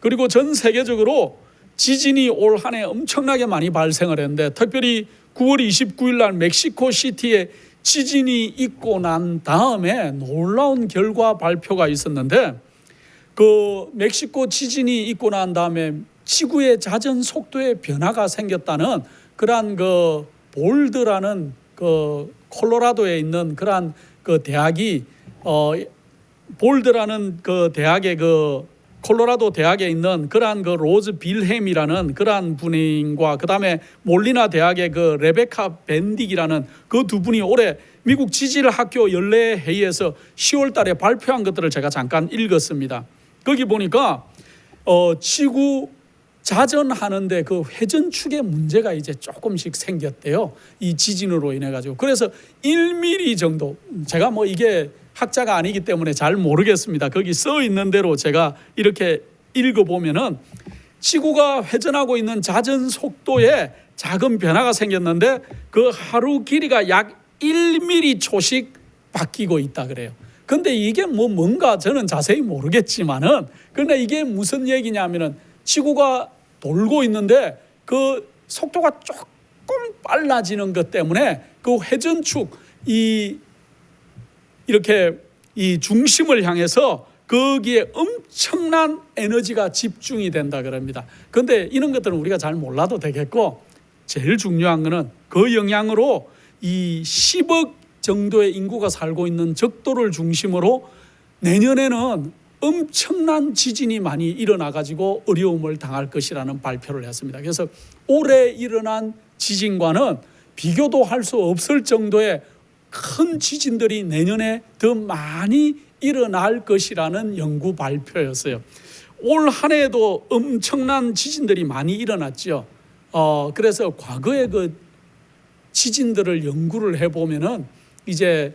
S6: 그리고 전 세계적으로 지진이 올 한 해 엄청나게 많이 발생을 했는데 특별히 9월 29일 날 멕시코 시티에 지진이 있고 난 다음에 놀라운 결과 발표가 있었는데 그 멕시코 지진이 있고 난 다음에 지구의 자전 속도에 변화가 생겼다는 그러한 그 볼드라는 그 콜로라도에 있는 그러한 그 대학이 볼드라는 그 대학의 그 콜로라도 대학에 있는 그러한 그 로즈 빌햄이라는 그러한 분과 그 다음에 몰리나 대학의 그 레베카 벤딕이라는 그 두 분이 올해 미국 지질학교 연례회의에서 10월 달에 발표한 것들을 제가 잠깐 읽었습니다. 거기 보니까 지구 자전하는데 그 회전축에 문제가 이제 조금씩 생겼대요. 이 지진으로 인해 가지고. 그래서 1mm 정도, 제가 뭐 이게 학자가 아니기 때문에 잘 모르겠습니다. 거기 써 있는 대로 제가 이렇게 읽어보면은 지구가 회전하고 있는 자전 속도에 작은 변화가 생겼는데 그 하루 길이가 약 1mm 초씩 바뀌고 있다 그래요. 근데 이게 뭔가 저는 자세히 모르겠지만은 그런데 이게 무슨 얘기냐면은 지구가 돌고 있는데 그 속도가 조금 빨라지는 것 때문에 그 회전축 이렇게 이 중심을 향해서 거기에 엄청난 에너지가 집중이 된다 그럽니다. 그런데 이런 것들은 우리가 잘 몰라도 되겠고 제일 중요한 거는 그 영향으로 이 10억 정도의 인구가 살고 있는 적도를 중심으로 내년에는 엄청난 지진이 많이 일어나 가지고 어려움을 당할 것이라는 발표를 했습니다. 그래서 올해 일어난 지진과는 비교도 할 수 없을 정도의 큰 지진들이 내년에 더 많이 일어날 것이라는 연구 발표였어요. 올 한 해에도 엄청난 지진들이 많이 일어났죠. 그래서 과거의 그 지진들을 연구를 해보면은 이제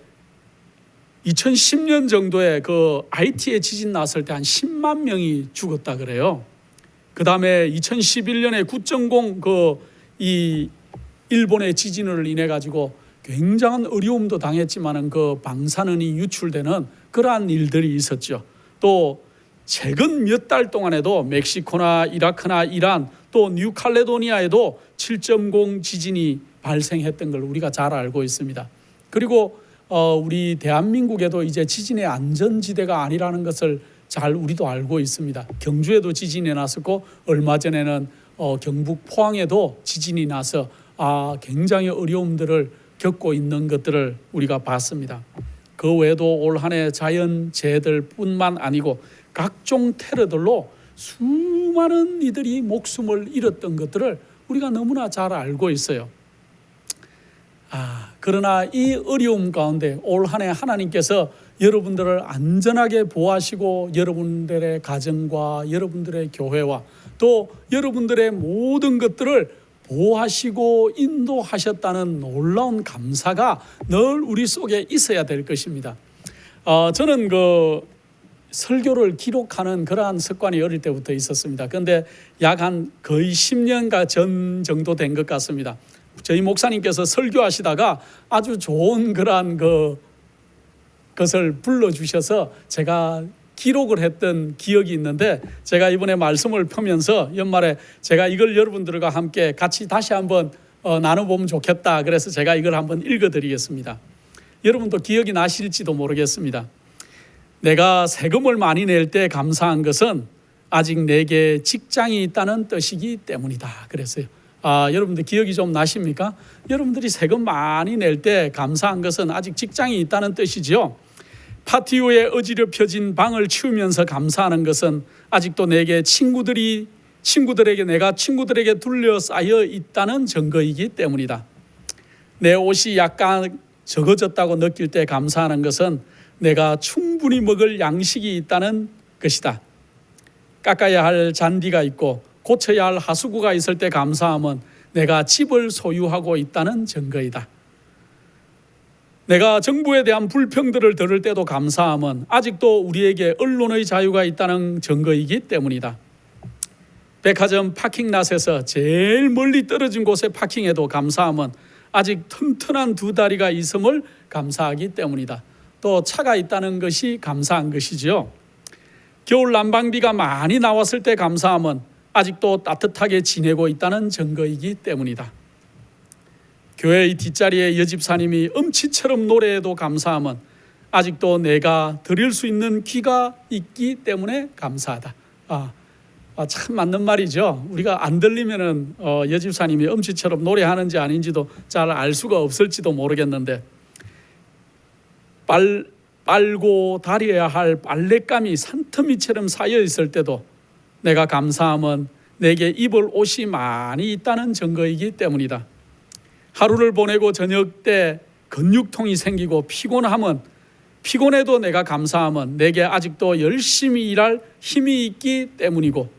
S6: 2010년 정도에 그 하이티에 지진 났을 때 한 10만 명이 죽었다 그래요. 그 다음에 2011년에 9.0 이 일본의 지진을 인해 가지고 굉장한 어려움도 당했지만은 그 방사능이 유출되는 그러한 일들이 있었죠. 또 최근 몇 달 동안에도 멕시코나 이라크나 이란 또 뉴칼레도니아에도 7.0 지진이 발생했던 걸 우리가 잘 알고 있습니다. 그리고 우리 대한민국에도 이제 지진의 안전지대가 아니라는 것을 잘 우리도 알고 있습니다. 경주에도 지진이 났었고 얼마 전에는 경북 포항에도 지진이 나서 굉장히 어려움들을 겪고 있는 것들을 우리가 봤습니다. 그 외에도 올 한 해 자연재해들 뿐만 아니고 각종 테러들로 수많은 이들이 목숨을 잃었던 것들을 우리가 너무나 잘 알고 있어요. 그러나 이 어려움 가운데 올 한 해 하나님께서 여러분들을 안전하게 보호하시고 여러분들의 가정과 여러분들의 교회와 또 여러분들의 모든 것들을 보호하시고 인도하셨다는 놀라운 감사가 늘 우리 속에 있어야 될 것입니다. 저는 그 설교를 기록하는 그러한 습관이 어릴 때부터 있었습니다. 그런데 약 한 거의 10년가 전 정도 된 것 같습니다. 저희 목사님께서 설교하시다가 아주 좋은 그러한 것을 불러주셔서 제가 기록을 했던 기억이 있는데 제가 이번에 말씀을 펴면서 연말에 제가 이걸 여러분들과 함께 같이 다시 한번 나눠보면 좋겠다. 그래서 제가 이걸 한번 읽어드리겠습니다. 여러분도 기억이 나실지도 모르겠습니다. 내가 세금을 많이 낼 때 감사한 것은 아직 내게 직장이 있다는 뜻이기 때문이다. 그랬어요. 여러분들 기억이 좀 나십니까? 여러분들이 세금 많이 낼 때 감사한 것은 아직 직장이 있다는 뜻이지요. 파티오에 어지럽혀진 방을 치우면서 감사하는 것은 아직도 내게 내가 친구들에게 둘러싸여 있다는 증거이기 때문이다. 내 옷이 약간 적어졌다고 느낄 때 감사하는 것은 내가 충분히 먹을 양식이 있다는 것이다. 깎아야 할 잔디가 있고 고쳐야 할 하수구가 있을 때 감사함은 내가 집을 소유하고 있다는 증거이다. 내가 정부에 대한 불평들을 들을 때도 감사함은 아직도 우리에게 언론의 자유가 있다는 증거이기 때문이다. 백화점 파킹랏에서 제일 멀리 떨어진 곳에 파킹해도 감사함은 아직 튼튼한 두 다리가 있음을 감사하기 때문이다. 또 차가 있다는 것이 감사한 것이죠. 겨울 난방비가 많이 나왔을 때 감사함은 아직도 따뜻하게 지내고 있다는 증거이기 때문이다. 교회의 뒷자리에 여집사님이 음치처럼 노래해도 감사함은 아직도 내가 드릴 수 있는 귀가 있기 때문에 감사하다. 참 맞는 말이죠. 우리가 안 들리면은 여집사님이 음치처럼 노래하는지 아닌지도 잘 알 수가 없을지도 모르겠는데, 빨고 다려야 할 빨랫감이 산더미처럼 쌓여 있을 때도 내가 감사함은 내게 입을 옷이 많이 있다는 증거이기 때문이다. 하루를 보내고 저녁 때 근육통이 생기고 피곤해도 내가 감사함은 내게 아직도 열심히 일할 힘이 있기 때문이고,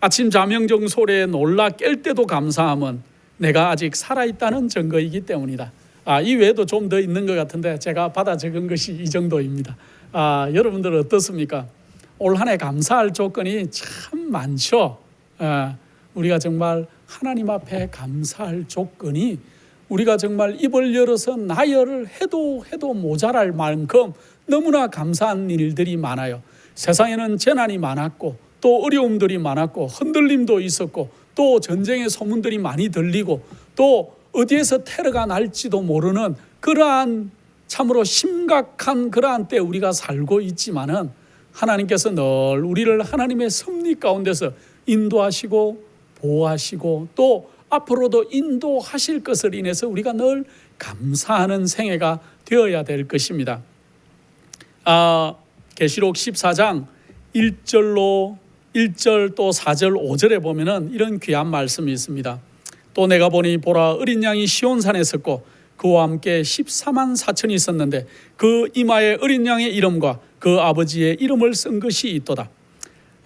S6: 아침 자명종 소리에 놀라 깰 때도 감사함은 내가 아직 살아있다는 증거이기 때문이다. 이 외에도 좀 더 있는 것 같은데 제가 받아 적은 것이 이 정도입니다. 여러분들은 어떻습니까? 올 한 해 감사할 조건이 참 많죠. 우리가 정말 하나님 앞에 감사할 조건이, 우리가 정말 입을 열어서 나열을 해도 모자랄 만큼 너무나 감사한 일들이 많아요. 세상에는 재난이 많았고 또 어려움들이 많았고 흔들림도 있었고 또 전쟁의 소문들이 많이 들리고 또 어디에서 테러가 날지도 모르는 그러한 참으로 심각한 그러한 때 우리가 살고 있지만은, 하나님께서 늘 우리를 하나님의 섭리 가운데서 인도하시고 보호하시고 또 앞으로도 인도하실 것을 인해서 우리가 늘 감사하는 생애가 되어야 될 것입니다. 계시록 14장 1절 또 4절 5절에 보면은 이런 귀한 말씀이 있습니다. 또 내가 보니 보라, 어린 양이 시온산에 섰고 그와 함께 14만 4천이 있었는데 그 이마에 어린 양의 이름과 그 아버지의 이름을 쓴 것이 있도다.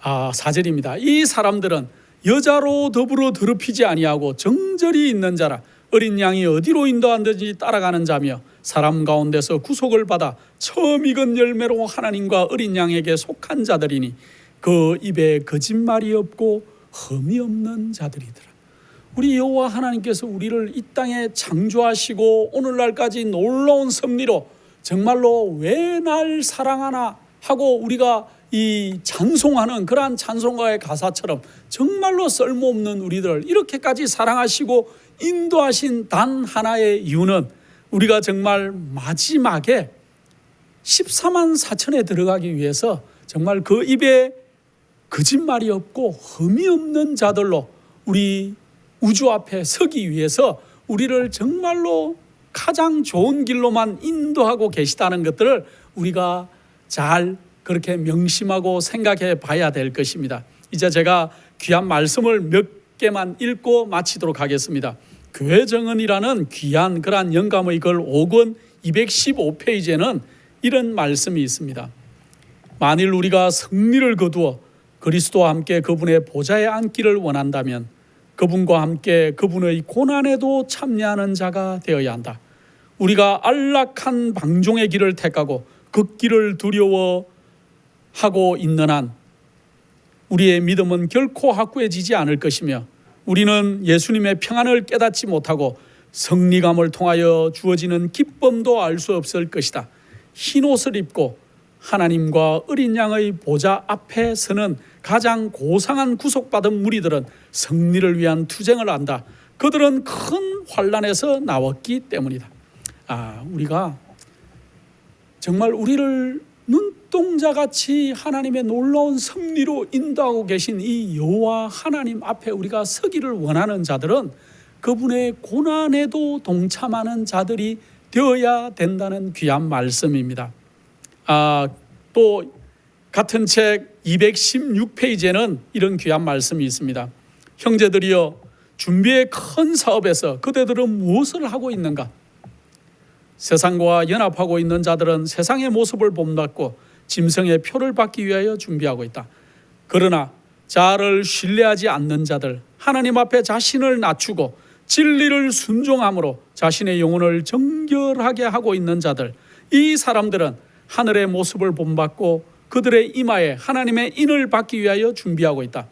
S6: 4절입니다. 이 사람들은 여자로 더불어 더럽히지 아니하고 정절이 있는 자라, 어린 양이 어디로 인도하는지 따라가는 자며 사람 가운데서 구속을 받아 처음 익은 열매로 하나님과 어린 양에게 속한 자들이니 그 입에 거짓말이 없고 흠이 없는 자들이더라. 우리 여호와 하나님께서 우리를 이 땅에 창조하시고 오늘날까지 놀라운 섭리로 정말로 왜 날 사랑하나 하고 우리가 이 찬송하는 그러한 찬송가의 가사처럼 정말로 쓸모없는 우리들을 이렇게까지 사랑하시고 인도하신 단 하나의 이유는, 우리가 정말 마지막에 14만 4천에 들어가기 위해서 정말 그 입에 거짓말이 없고 흠이 없는 자들로 우리 우주 앞에 서기 위해서 우리를 정말로 가장 좋은 길로만 인도하고 계시다는 것들을 우리가 잘 그렇게 명심하고 생각해 봐야 될 것입니다. 이제 제가 귀한 말씀을 몇 개만 읽고 마치도록 하겠습니다. 교회 정언이라는 귀한 그러한 영감의 글 5권 215페이지에는 이런 말씀이 있습니다. 만일 우리가 승리를 거두어 그리스도와 함께 그분의 보좌에 앉기를 원한다면 그분과 함께 그분의 고난에도 참여하는 자가 되어야 한다. 우리가 안락한 방종의 길을 택하고 그 길을 두려워하고 있는 한 우리의 믿음은 결코 확고해지지 않을 것이며, 우리는 예수님의 평안을 깨닫지 못하고 승리감을 통하여 주어지는 기쁨도 알 수 없을 것이다. 흰 옷을 입고 하나님과 어린 양의 보좌 앞에 서는 가장 고상한 구속받은 무리들은 승리를 위한 투쟁을 한다. 그들은 큰 환난에서 나왔기 때문이다. 우리가 정말 우리를 눈동자같이 하나님의 놀라운 섭리로 인도하고 계신 이 여호와 하나님 앞에 우리가 서기를 원하는 자들은 그분의 고난에도 동참하는 자들이 되어야 된다는 귀한 말씀입니다. 또 같은 책 216페이지에는 이런 귀한 말씀이 있습니다. 형제들이여, 준비의 큰 사업에서 그대들은 무엇을 하고 있는가? 세상과 연합하고 있는 자들은 세상의 모습을 본받고 짐승의 표를 받기 위하여 준비하고 있다. 그러나 자를 신뢰하지 않는 자들, 하나님 앞에 자신을 낮추고 진리를 순종함으로 자신의 영혼을 정결하게 하고 있는 자들, 이 사람들은 하늘의 모습을 본받고 그들의 이마에 하나님의 인을 받기 위하여 준비하고 있다.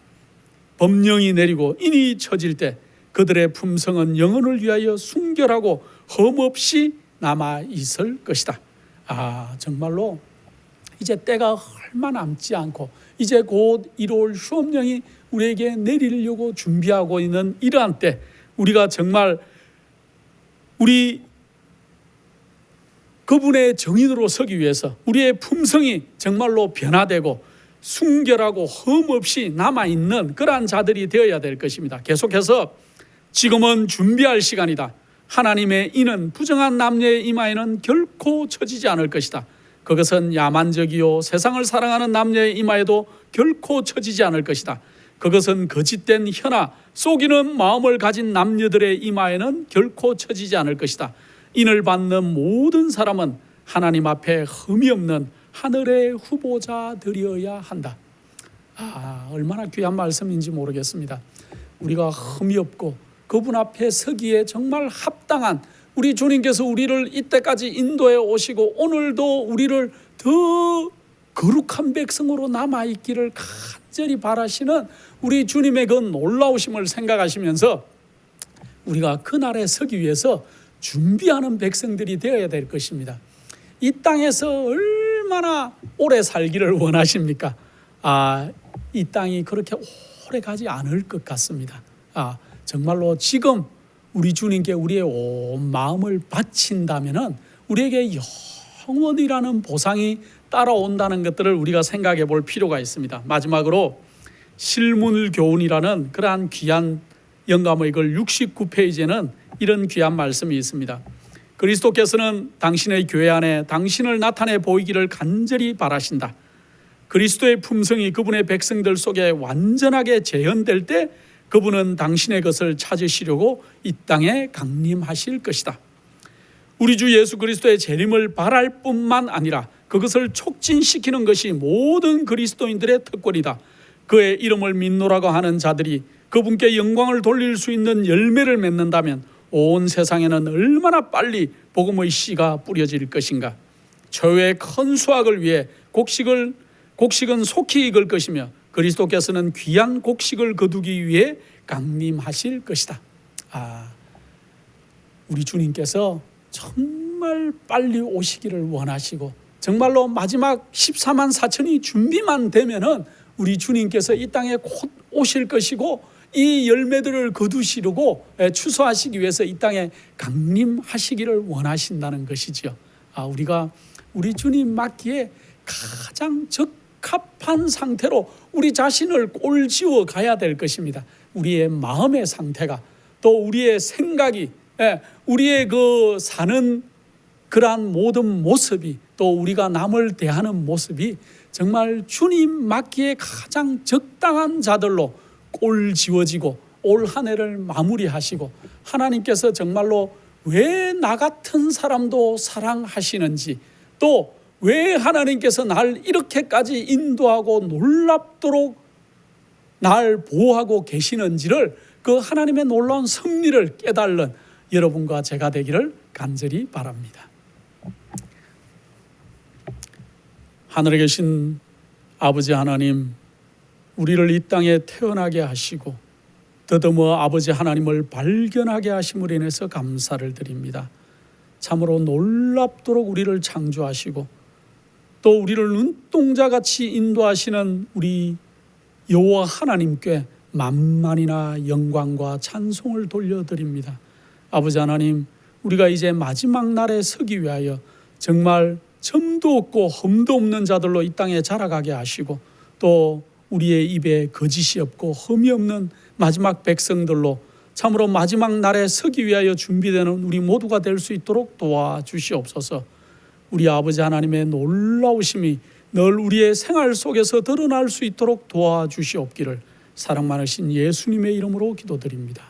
S6: 법령이 내리고 인이 쳐질 때 그들의 품성은 영혼을 위하여 순결하고 흠없이 남아 있을 것이다. 정말로 이제 때가 얼마 남지 않고 이제 곧 이루어올 시험령이 우리에게 내리려고 준비하고 있는 이러한 때, 우리가 정말 우리 그분의 정인으로 서기 위해서 우리의 품성이 정말로 변화되고 순결하고 흠없이 남아있는 그러한 자들이 되어야 될 것입니다. 계속해서 지금은 준비할 시간이다. 하나님의 인은 부정한 남녀의 이마에는 결코 쳐지지 않을 것이다. 그것은 야만적이요 세상을 사랑하는 남녀의 이마에도 결코 쳐지지 않을 것이다. 그것은 거짓된 혀나 속이는 마음을 가진 남녀들의 이마에는 결코 쳐지지 않을 것이다. 인을 받는 모든 사람은 하나님 앞에 흠이 없는 하늘의 후보자들이어야 한다. 얼마나 귀한 말씀인지 모르겠습니다. 우리가 흠이 없고 그분 앞에 서기에 정말 합당한 우리 주님께서 우리를 이때까지 인도해 오시고 오늘도 우리를 더 거룩한 백성으로 남아있기를 간절히 바라시는 우리 주님의 그 놀라우심을 생각하시면서 우리가 그날에 서기 위해서 준비하는 백성들이 되어야 될 것입니다. 이 땅에서 얼마나 오래 살기를 원하십니까? 이 땅이 그렇게 오래 가지 않을 것 같습니다. 정말로 지금 우리 주님께 우리의 온 마음을 바친다면은 우리에게 영원이라는 보상이 따라온다는 것들을 우리가 생각해 볼 필요가 있습니다. 마지막으로 실문교훈이라는 그러한 귀한 영감의 글 69페이지에는 이런 귀한 말씀이 있습니다. 그리스도께서는 당신의 교회 안에 당신을 나타내 보이기를 간절히 바라신다. 그리스도의 품성이 그분의 백성들 속에 완전하게 재현될 때 그분은 당신의 것을 찾으시려고 이 땅에 강림하실 것이다. 우리 주 예수 그리스도의 재림을 바랄 뿐만 아니라 그것을 촉진시키는 것이 모든 그리스도인들의 특권이다. 그의 이름을 믿노라고 하는 자들이 그분께 영광을 돌릴 수 있는 열매를 맺는다면 온 세상에는 얼마나 빨리 복음의 씨가 뿌려질 것인가. 저의 큰 수확을 위해 곡식은 속히 익을 것이며 그리스도께서는 귀한 곡식을 거두기 위해 강림하실 것이다. 우리 주님께서 정말 빨리 오시기를 원하시고 정말로 마지막 14만 4천이 준비만 되면은 우리 주님께서 이 땅에 곧 오실 것이고 이 열매들을 거두시려고 추수하시기 위해서 이 땅에 강림하시기를 원하신다는 것이지요. 우리가 우리 주님 맞기에 가장 적합한 상태로 우리 자신을 꼴지어 가야 될 것입니다. 우리의 마음의 상태가, 또 우리의 생각이, 우리의 그 사는 그러한 모든 모습이, 또 우리가 남을 대하는 모습이 정말 주님 맞기에 가장 적당한 자들로 꼴지어지고 올 한 해를 마무리하시고 하나님께서 정말로 왜 나 같은 사람도 사랑하시는지, 또 왜 하나님께서 날 이렇게까지 인도하고 놀랍도록 날 보호하고 계시는지를 그 하나님의 놀라운 섭리를 깨달는 여러분과 제가 되기를 간절히 바랍니다. 하늘에 계신 아버지 하나님, 우리를 이 땅에 태어나게 하시고 더듬어 아버지 하나님을 발견하게 하심으로 인해서 감사를 드립니다. 참으로 놀랍도록 우리를 창조하시고 또 우리를 눈동자같이 인도하시는 우리 여호와 하나님께 만만이나 영광과 찬송을 돌려드립니다. 아버지 하나님, 우리가 이제 마지막 날에 서기 위하여 정말 점도 없고 흠도 없는 자들로 이 땅에 자라가게 하시고 또 우리의 입에 거짓이 없고 흠이 없는 마지막 백성들로 참으로 마지막 날에 서기 위하여 준비되는 우리 모두가 될 수 있도록 도와주시옵소서. 우리 아버지 하나님의 놀라우심이 늘 우리의 생활 속에서 드러날 수 있도록 도와주시옵기를 사랑 많으신 예수님의 이름으로 기도드립니다.